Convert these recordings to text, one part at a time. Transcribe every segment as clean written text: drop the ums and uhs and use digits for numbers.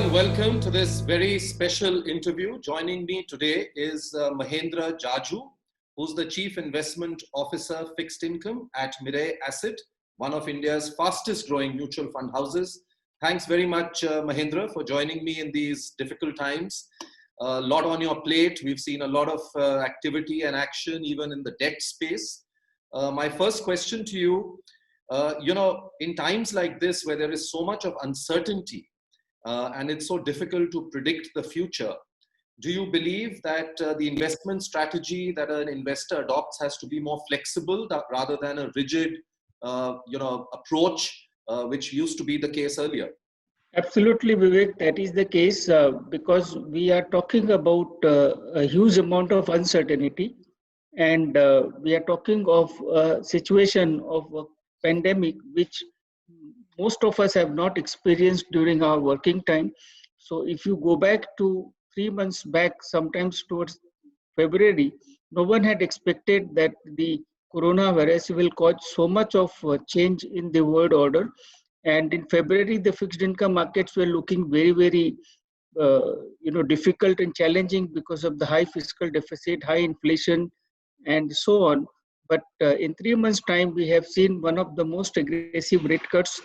and welcome to this very special interview. Joining me today is Mahendra Jajoo, who's the Chief Investment Officer Fixed Income at Mirae Asset, one of India's fastest growing mutual fund houses. Thanks very much, Mahendra, for joining me in these difficult times. A lot on your plate. We've seen a lot of activity and action even in the debt space. My first question to you, in times like this where there is so much of uncertainty, and it's so difficult to predict the future, do you believe that the investment strategy that an investor adopts has to be more flexible rather than a rigid, approach, which used to be the case earlier? Absolutely, Vivek, that is the case because we are talking about a huge amount of uncertainty, and we are talking of a situation of a pandemic which most of us have not experienced during our working time. So if you go back to 3 months back, sometimes towards February, no one had expected that the coronavirus will cause so much of change in the world order. And in February, the fixed income markets were looking very, very, difficult and challenging because of the high fiscal deficit, high inflation, and so on. But in 3 months' time, we have seen one of the most aggressive rate cuts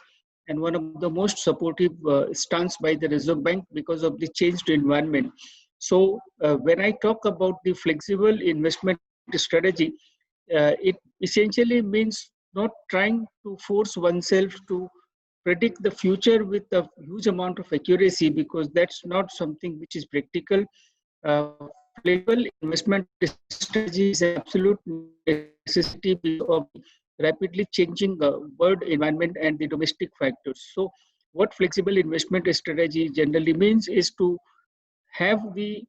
and one of the most supportive stance by the Reserve Bank because of the changed environment. So when I talk about the flexible investment strategy, it essentially means not trying to force oneself to predict the future with a huge amount of accuracy, because that's not something which is practical. Flexible investment strategy is an absolute necessity of rapidly changing world environment and the domestic factors. So what flexible investment strategy generally means is to have the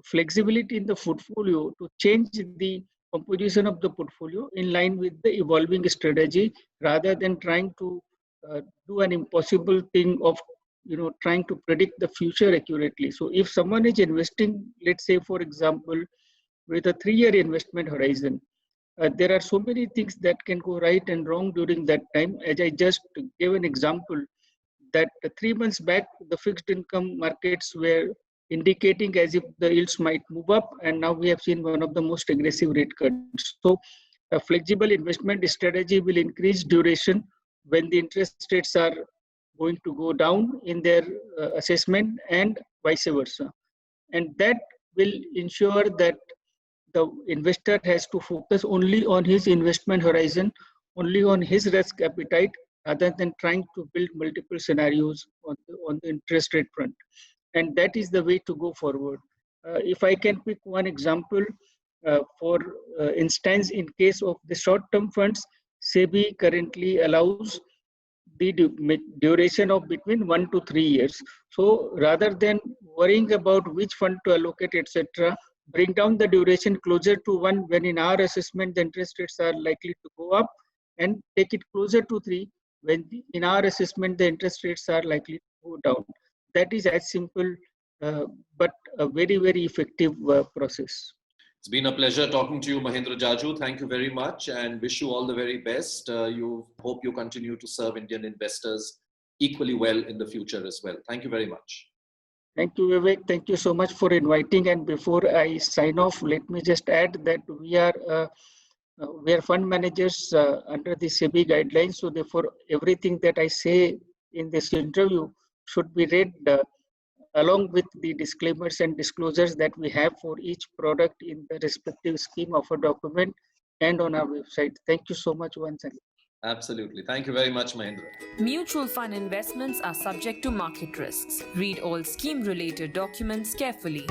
flexibility in the portfolio to change the composition of the portfolio in line with the evolving strategy, rather than trying to do an impossible thing of trying to predict the future accurately. So if someone is investing, let's say for example, with a 3-year investment horizon, there are so many things that can go right and wrong during that time. As I just gave an example, that 3 months back, the fixed income markets were indicating as if the yields might move up, and now we have seen one of the most aggressive rate cuts. So a flexible investment strategy will increase duration when the interest rates are going to go down in their assessment, and vice versa. And that will ensure that the investor has to focus only on his investment horizon, only on his risk appetite, rather than trying to build multiple scenarios on the interest rate front. And that is the way to go forward. If I can pick one example, for instance, in case of the short-term funds, SEBI currently allows the duration of between 1 to 3 years. So rather than worrying about which fund to allocate, etc., bring down the duration closer to 1 when in our assessment the interest rates are likely to go up, and take it closer to 3 when in our assessment the interest rates are likely to go down. That is as simple but a very, very effective process. It's been a pleasure talking to you, Mahendra Jajoo. Thank you very much and wish you all the very best. Hope you continue to serve Indian investors equally well in the future as well. Thank you very much. Thank you, Vivek. Thank you so much for inviting. And before I sign off, let me just add that we are fund managers under the SEBI guidelines. So therefore, everything that I say in this interview should be read along with the disclaimers and disclosures that we have for each product in the respective scheme of a document and on our website. Thank you so much once again. Absolutely. Thank you very much, Mahendra. Mutual fund investments are subject to market risks. Read all scheme-related documents carefully.